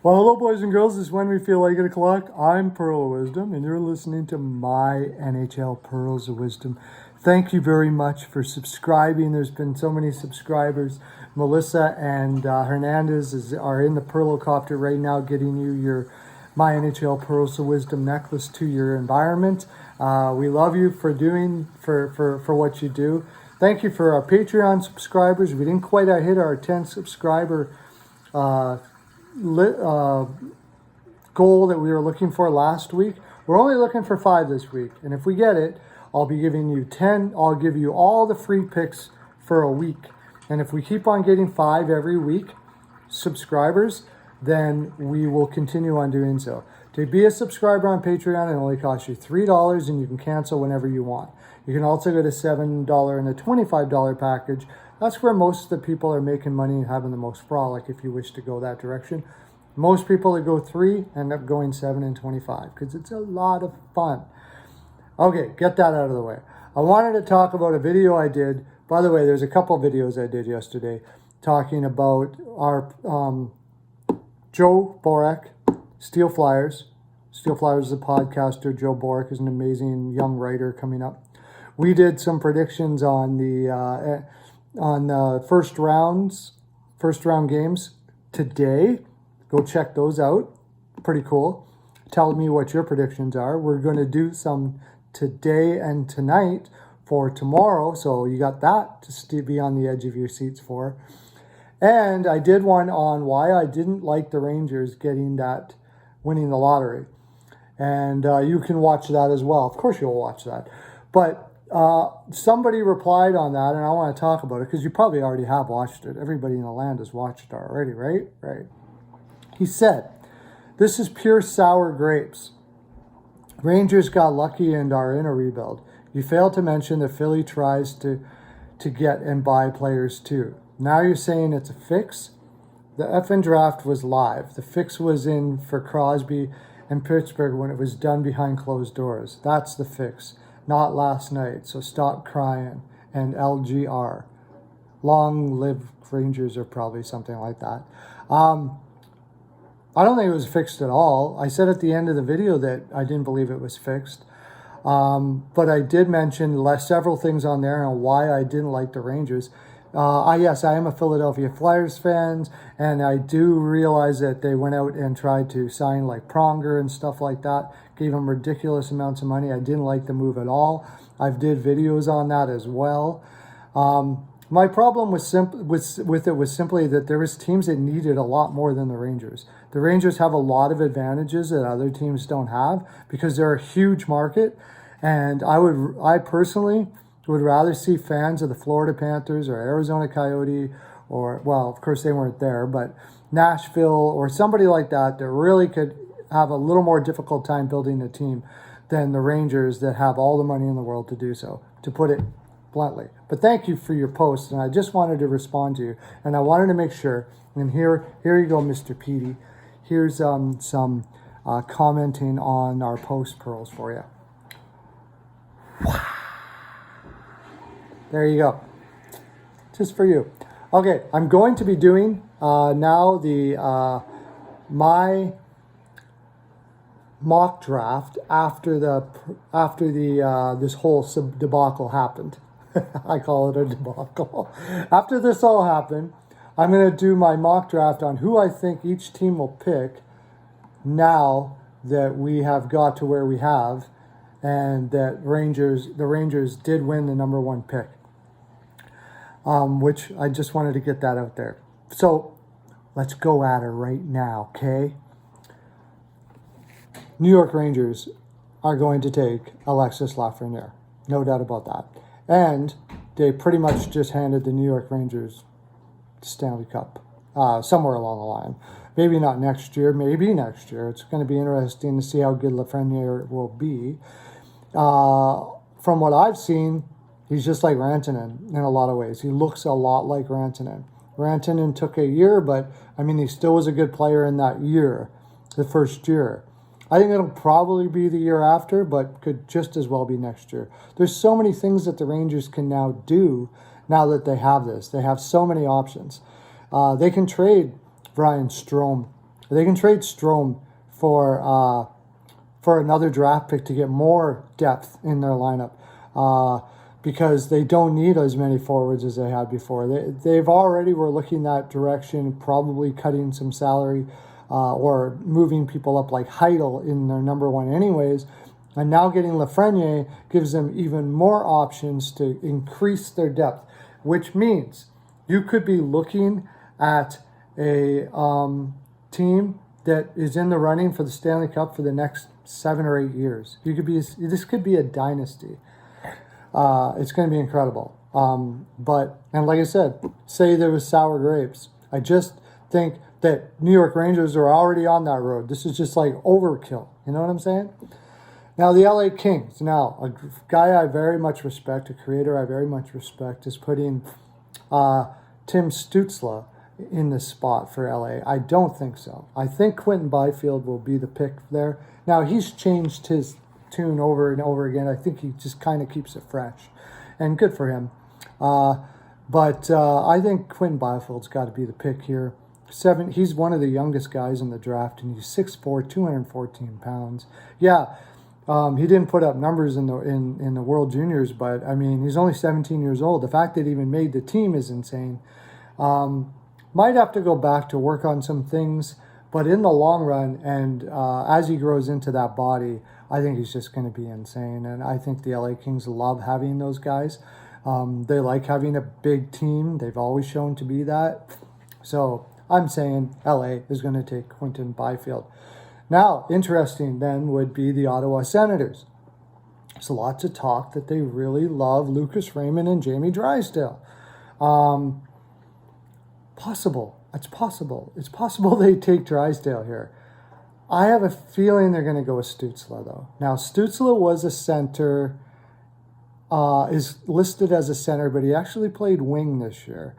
Well, hello, boys and girls. This is When We Feel Like It O'Clock. I'm Pearl of Wisdom, and you're listening to my NHL Pearls of Wisdom. Thank you very much for subscribing. There's been so many subscribers. Melissa and Hernandez are in the Perlocopter right now, getting you your My NHL Pearls of Wisdom necklace to your environment. We love you for doing for what you do. Thank you for our Patreon subscribers. We didn't quite hit our 10 subscriber goal that we were looking for last week. We're only looking for 5 this week, and if we get it, I'll be giving you 10. I'll give you all the free picks for a week, and if we keep on getting 5 every week subscribers, then we will continue on doing so. To be a subscriber on Patreon, it only costs you $3, and you can cancel whenever you want. You can also go to $7 and a $25 package. That's where most of the people are making money and having the most frolic, if you wish to go that direction. Most people that go 3 end up going 7 and 25 because it's a lot of fun. Okay, get that out of the way. I wanted to talk about a video I did. By the way, there's a couple videos I did yesterday talking about our Joe Borek, Steel Flyers. Steel Flyers is a podcaster. Joe Borek is an amazing young writer coming up. We did some predictions on the first round games today. Go check those out. Pretty cool. Tell me what your predictions are. We're going to do some today and tonight for tomorrow. So you got that to be on the edge of your seats for. And I did one on why I didn't like the Rangers winning the lottery. And you can watch that as well. Of course you'll watch that. But somebody replied on that, and I want to talk about it because you probably already have watched it. Everybody in the land has watched it already, right? Right. He said, "This is pure sour grapes. Rangers got lucky and are in a rebuild. You failed to mention that Philly tries to get and buy players too. Now you're saying it's a fix? The effing draft was live. The fix was in for Crosby and Pittsburgh when it was done behind closed doors. That's the fix, not last night. So stop crying. And LGR. Long live Rangers, or probably something like that." I don't think it was fixed at all. I said at the end of the video that I didn't believe it was fixed. But I did mention several things on there and why I didn't like the Rangers. Yes, I am a Philadelphia Flyers fan, and I do realize that they went out and tried to sign like Pronger and stuff like that, gave them ridiculous amounts of money. I didn't like the move at all. I've did videos on that as well. My problem with it was simply that there was teams that needed a lot more than the Rangers. The Rangers have a lot of advantages that other teams don't have because they're a huge market, and I personally would rather see fans of the Florida Panthers or Arizona Coyote or, well, of course they weren't there, but Nashville or somebody like that really could have a little more difficult time building a team than the Rangers that have all the money in the world to do so, to put it bluntly. But thank you for your post, and I just wanted to respond to you, and I wanted to make sure, and here you go, Mr. Petey. Here's some commenting on our post, Pearls, for you. There you go. Just for you. Okay, I'm going to be doing now the my mock draft after this whole debacle happened. I call it a debacle. After this all happened, I'm going to do my mock draft on who I think each team will pick now that we have got to where we have, and that the Rangers did win the number 1 pick, which I just wanted to get that out there. So let's go at it right now, okay? New York Rangers are going to take Alexis Lafreniere. No doubt about that. And they pretty much just handed the New York Rangers the Stanley Cup somewhere along the line. Maybe not next year, maybe next year. It's going to be interesting to see how good Lafreniere will be. From what I've seen, he's just like Rantanen in a lot of ways. He looks a lot like Rantanen. Rantanen took a year, but, I mean, he still was a good player in that year, the first year. I think it'll probably be the year after, but could just as well be next year. There's so many things that the Rangers can now do now that they have this. They have so many options. They can trade Brian Strome They can trade Strome for another draft pick to get more depth in their lineup, because they don't need as many forwards as they had before. They've already were looking that direction, probably cutting some salary or moving people up like Heidel in their number one anyways. And now getting Lafreniere gives them even more options to increase their depth, which means you could be looking at a team that is in the running for the Stanley Cup for the next 7 or 8 years. This could be a dynasty. It's going to be incredible. And like I said, say there was sour grapes. I just think that New York Rangers are already on that road. This is just like overkill. You know what I'm saying? Now, the LA Kings. Now, a guy I very much respect, a creator I very much respect, is putting Tim Stützle in this spot for LA. I don't think so. I think Quentin Byfield will be the pick there. Now, he's changed his tune over and over again. I think he just kind of keeps it fresh, and good for him. But I think Quentin Byfield's got to be the pick here. He's one of the youngest guys in the draft, and he's 6'4", 214 pounds. Yeah, he didn't put up numbers in the World Juniors, but I mean, he's only 17 years old. The fact that he even made the team is insane. Might have to go back to work on some things, but in the long run, and as he grows into that body, I think he's just going to be insane. And I think the LA Kings love having those guys. They like having a big team. They've always shown to be that. So I'm saying LA is going to take Quentin Byfield. Now, interesting then would be the Ottawa Senators. There's lots of talk that they really love Lucas Raymond and Jamie Drysdale. Possible. It's possible. It's possible they take Drysdale here. I have a feeling they're going to go with Stützle, though. Now, Stützle was a center, is listed as a center, but he actually played wing this year.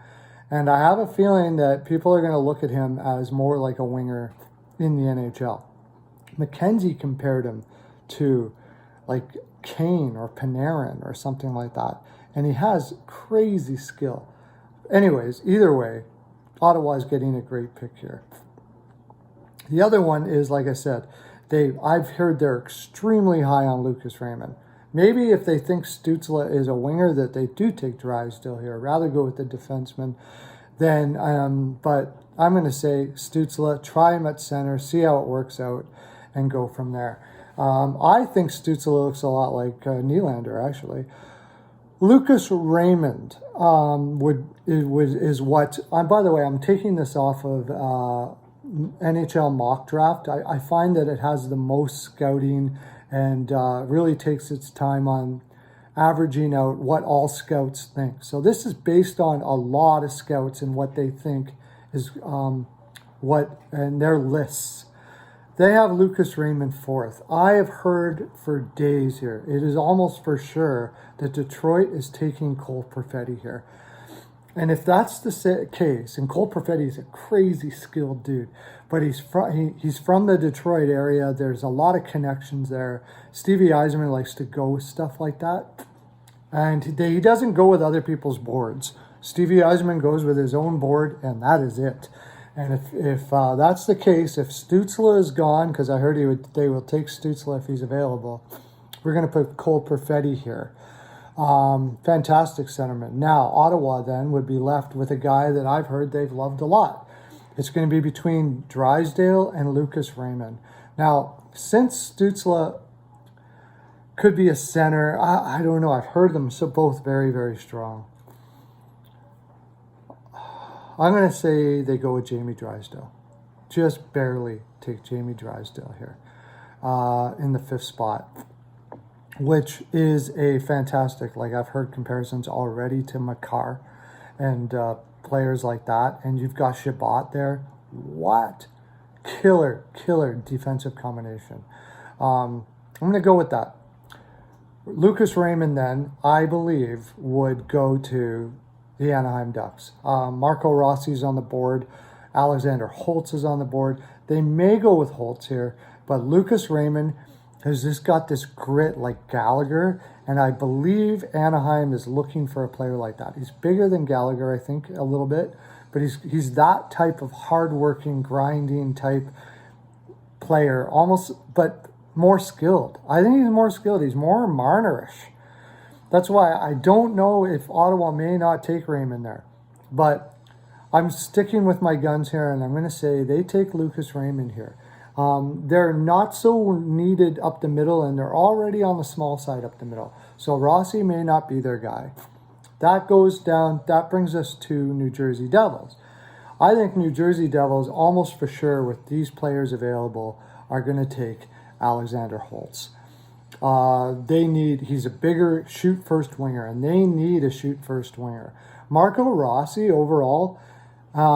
And I have a feeling that people are going to look at him as more like a winger in the NHL. McKenzie compared him to like Kane or Panarin or something like that. And he has crazy skill. Anyways, either way, Ottawa's getting a great pick here. The other one is, like I said, I've heard they're extremely high on Lucas Raymond. Maybe if they think Stützle is a winger, that they do take Drysdale here. Rather go with the defenseman. But I'm going to say Stützle, try him at center, see how it works out, and go from there. I think Stützle looks a lot like Nylander, actually. Lucas Raymond is what. By the way, I'm taking this off of NHL Mock Draft. I find that it has the most scouting and really takes its time on averaging out what all scouts think. So this is based on a lot of scouts and what they think is and their lists. They have Lucas Raymond fourth. I have heard for days here, it is almost for sure that Detroit is taking Cole Perfetti here. And if that's the case, and Cole Perfetti is a crazy skilled dude, but he's from the Detroit area. There's a lot of connections there. Stevie Yzerman likes to go with stuff like that. And he doesn't go with other people's boards. Stevie Yzerman goes with his own board, and that is it. And if that's the case, if Stützle is gone, because I heard they will take Stützle if he's available, we're going to put Cole Perfetti here. Fantastic centerman. Now, Ottawa then would be left with a guy that I've heard they've loved a lot. It's going to be between Drysdale and Lucas Raymond. Now, since Stützle could be a center, I don't know. I've heard them both very, very strong. I'm going to say they go with Jamie Drysdale. Just barely take Jamie Drysdale here in the fifth spot, which is a fantastic, like I've heard comparisons already to Makar and players like that. And you've got Shabbat there. What? Killer defensive combination. I'm going to go with that. Lucas Raymond then, I believe, would go to the Anaheim Ducks. Marco Rossi's on the board. Alexander Holtz is on the board. They may go with Holtz here, but Lucas Raymond has just got this grit like Gallagher, and I believe Anaheim is looking for a player like that. He's bigger than Gallagher, I think, a little bit, but he's that type of hardworking, grinding type player, almost, but more skilled. I think he's more skilled. He's more Marnerish. That's why I don't know if Ottawa may not take Raymond there. But I'm sticking with my guns here, and I'm going to say they take Lucas Raymond here. They're not so needed up the middle, and they're already on the small side up the middle. So Rossi may not be their guy. That goes down. That brings us to New Jersey Devils. I think New Jersey Devils, almost for sure, with these players available, are going to take Alexander Holtz. He's a bigger shoot-first winger, and they need a shoot-first winger. Marco Rossi, overall,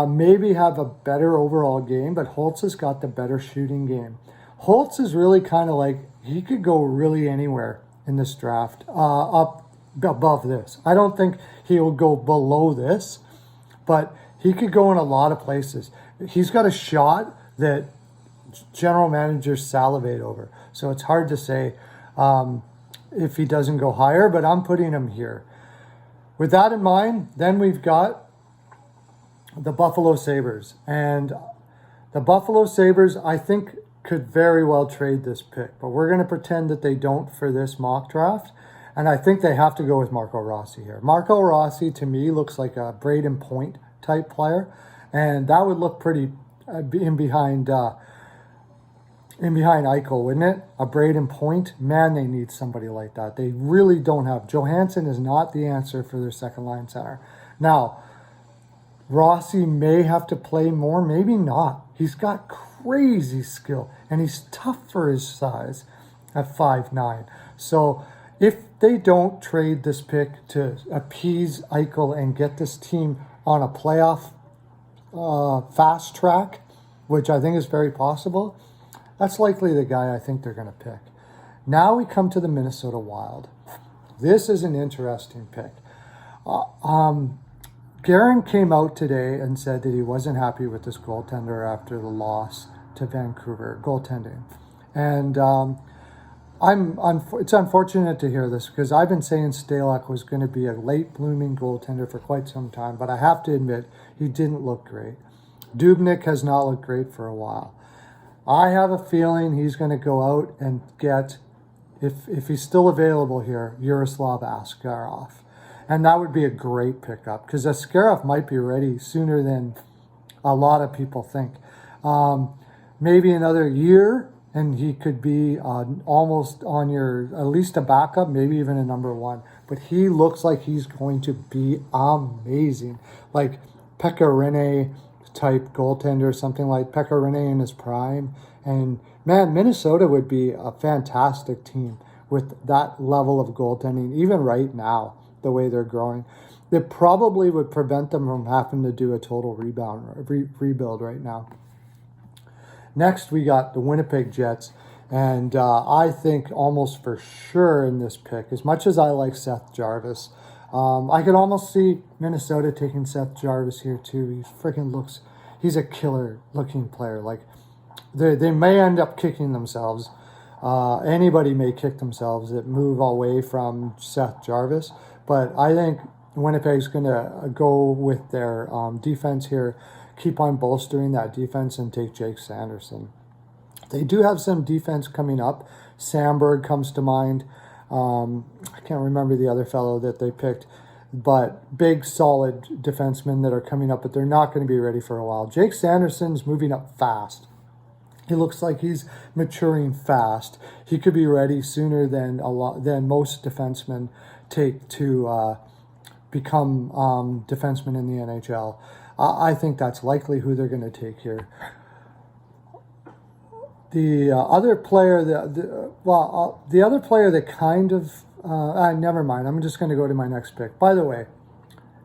maybe have a better overall game, but Holtz has got the better shooting game. Holtz is really kind of like, he could go really anywhere in this draft, up above this. I don't think he'll go below this, but he could go in a lot of places. He's got a shot that general managers salivate over. So it's hard to say if he doesn't go higher, but I'm putting him here. With that in mind, then we've got the Buffalo Sabres. And the Buffalo Sabres, I think, could very well trade this pick, but we're going to pretend that they don't for this mock draft. And I think they have to go with Marco Rossi here. Marco Rossi, to me, looks like a Braden Point type player, and that would look pretty in behind Eichel, wouldn't it? A Braden Point, man, they need somebody like that. They really don't have. Johansson is not the answer for their second line center. Now, Rossi may have to play more, maybe not. He's got crazy skill, and he's tough for his size at 5'9". So if they don't trade this pick to appease Eichel and get this team on a playoff fast track, which I think is very possible, that's likely the guy I think they're going to pick. Now we come to the Minnesota Wild. This is an interesting pick. Guerin came out today and said that he wasn't happy with this goaltender after the loss to Vancouver, goaltending. And it's unfortunate to hear this because I've been saying Stalock was going to be a late blooming goaltender for quite some time, but I have to admit he didn't look great. Dubnyk has not looked great for a while. I have a feeling he's going to go out and get, if he's still available here, Yaroslav Askarov. And that would be a great pickup because Askarov might be ready sooner than a lot of people think. Maybe another year, and he could be almost on at least a backup, maybe even a number one. But he looks like he's going to be amazing. Like Pekka Rinne type goaltender, something like Pekka Rinne in his prime. And man, Minnesota would be a fantastic team with that level of goaltending, even right now, the way they're growing. It probably would prevent them from having to do a total rebuild right now. Next, we got the Winnipeg Jets, and I think almost for sure in this pick, as much as I like Seth Jarvis, I could almost see Minnesota taking Seth Jarvis here too. He's a killer-looking player. Like they may end up kicking themselves. Anybody may kick themselves that move away from Seth Jarvis, but I think Winnipeg's going to go with their defense here, keep on bolstering that defense and take Jake Sanderson. They do have some defense coming up. Sandberg comes to mind. I can't remember the other fellow that they picked, but big, solid defensemen that are coming up, but they're not going to be ready for a while. Jake Sanderson's moving up fast. He looks like he's maturing fast. He could be ready sooner than most defensemen take to become defensemen in the NHL. I think that's likely who they're going to take here. The other player, the other player that kind of, never mind. I'm just going to go to my next pick. By the way,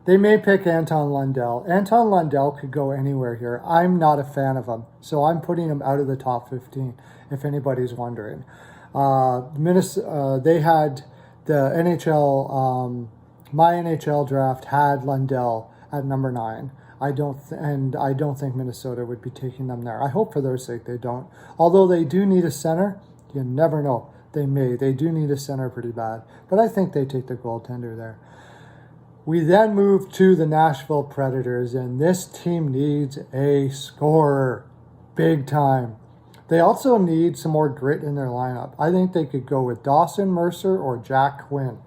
they may pick Anton Lundell. Anton Lundell could go anywhere here. I'm not a fan of him, so I'm putting him out of the top 15, if anybody's wondering. They had the NHL, my NHL draft had Lundell at number 9. I don't think Minnesota would be taking them there. I hope for their sake they don't. Although they do need a center, you never know. They do need a center pretty bad. But I think they take the goaltender there. We then move to the Nashville Predators, and this team needs a scorer big time. They also need some more grit in their lineup. I think they could go with Dawson Mercer or Jack Quinn.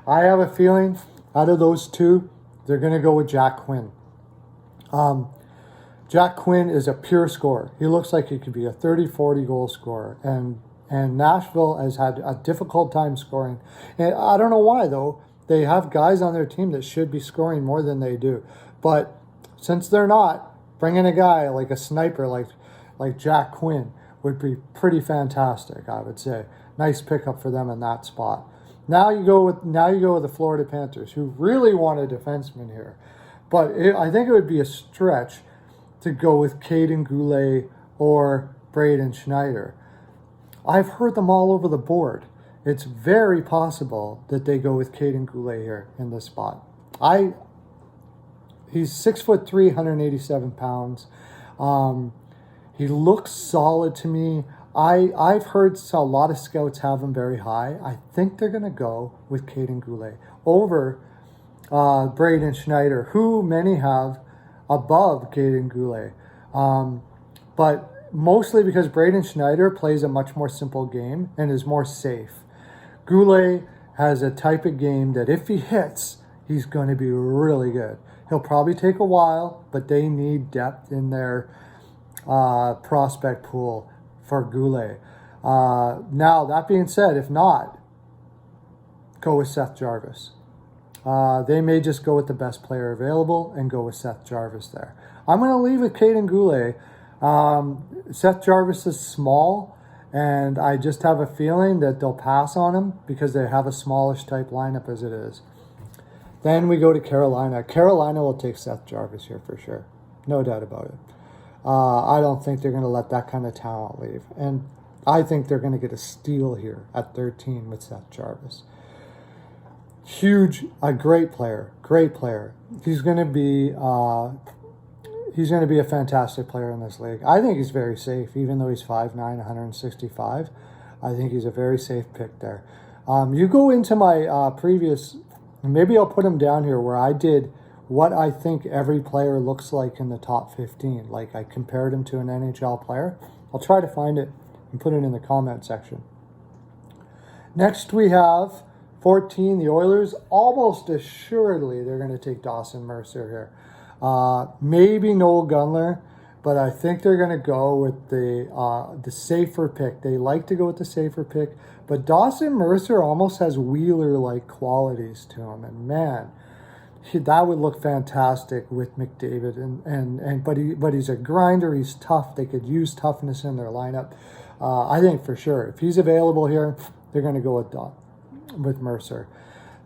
I have a feeling out of those two, they're going to go with Jack Quinn. Jack Quinn is a pure scorer. He looks like he could be a 30-40 goal scorer. And Nashville has had a difficult time scoring. And I don't know why, though. They have guys on their team that should be scoring more than they do. But since they're not, bringing a guy like a sniper like Jack Quinn would be pretty fantastic, I would say. Nice pickup for them in that spot. Now you go with the Florida Panthers, who really want a defenseman here. But I think it would be a stretch to go with Caden Goulet or Braden Schneider. I've heard them all over the board. It's very possible that they go with Caden Goulet here in this spot. He's 6'3", 187 pounds. He looks solid to me. I've heard a lot of scouts have him very high. I think they're going to go with Caden Goulet over Braden Schneider, who many have above Caden Goulet. But mostly because Braden Schneider plays a much more simple game and is more safe. Goulet has a type of game that if he hits, he's going to be really good. He'll probably take a while, but they need depth in their prospect pool for Goulet. Now, that being said, if not, go with Seth Jarvis. They may just go with the best player available and go with Seth Jarvis there. I'm going to leave with Caden Goulet. Seth Jarvis is small, and I just have a feeling that they'll pass on him because they have a smallish type lineup as it is. Then we go to Carolina. Carolina will take Seth Jarvis here for sure. No doubt about it. I don't think they're going to let that kind of talent leave. And I think they're going to get a steal here at 13 with Seth Jarvis. A great player. He's going to be a fantastic player in this league. I think he's very safe, even though he's 5'9", 165. I think he's a very safe pick there. You go into my previous, maybe I'll put him down here where I did what I think every player looks like in the top 15. Like I compared him to an NHL player. I'll try to find it and put it in the comment section. Next we have 14, the Oilers. Almost assuredly they're going to take Dawson Mercer here. Maybe Noel Gunler, but I think they're going to go with the safer pick. They like to go with the safer pick, but Dawson Mercer almost has Wheeler-like qualities to him, and man, that would look fantastic with McDavid. But he's a grinder. He's tough. They could use toughness in their lineup. I think for sure if he's available here, they're going to go with Mercer.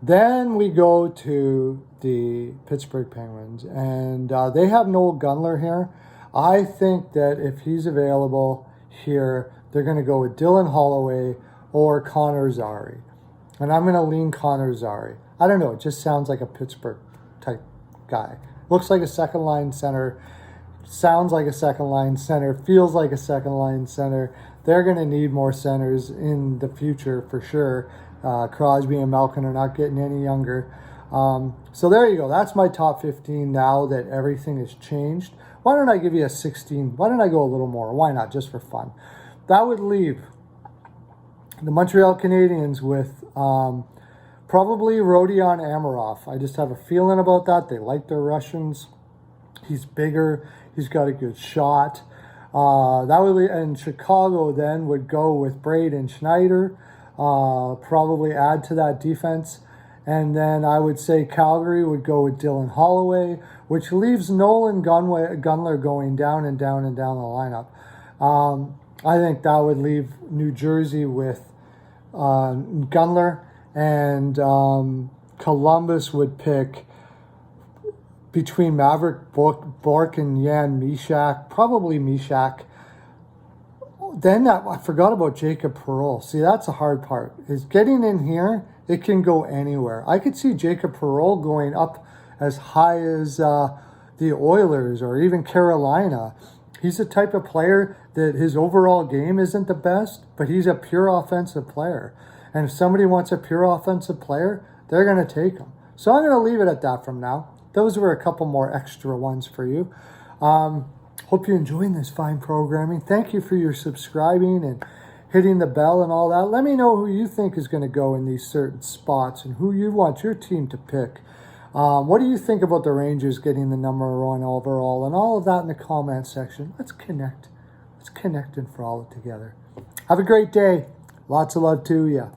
Then we go to the Pittsburgh Penguins, and they have Noel Gunler here. I think that if he's available here, they're going to go with Dylan Holloway or Connor Zary. And I'm going to lean Connor Zary. I don't know. It just sounds like a Pittsburgh type guy. Looks like a second line center. Sounds like a second line center. Feels like a second line center. They're going to need more centers in the future for sure. Crosby and Malkin are not getting any younger. So there you go. That's my top 15 now that everything has changed. Why don't I give you a 16? Why don't I go a little more? Why not? Just for fun. That would leave the Montreal Canadiens with probably Rodion Amarov. I just have a feeling about that. They like their Russians. He's bigger. He's got a good shot. And Chicago then would go with Braden Schneider. Probably add to that defense. And then I would say Calgary would go with Dylan Holloway, which leaves Nolan Gunler going down and down and down the lineup. I think that would leave New Jersey with Gunler, and Columbus would pick between Maverick Bork and Jan Mysak, probably Mysak. Then I forgot about Jacob Perreault. See, that's the hard part. Is getting in here, it can go anywhere. I could see Jacob Perreault going up as high as the Oilers or even Carolina. He's the type of player that his overall game isn't the best, but he's a pure offensive player. And if somebody wants a pure offensive player, they're going to take him. So I'm going to leave it at that from now. Those were a couple more extra ones for you. Hope you're enjoying this fine programming. Thank you for your subscribing and hitting the bell and all that. Let me know who you think is going to go in these certain spots and who you want your team to pick. What do you think about the Rangers getting the #1 overall and all of that in the comment section? Let's connect. Let's connect and frolic together. Have a great day. Lots of love to you.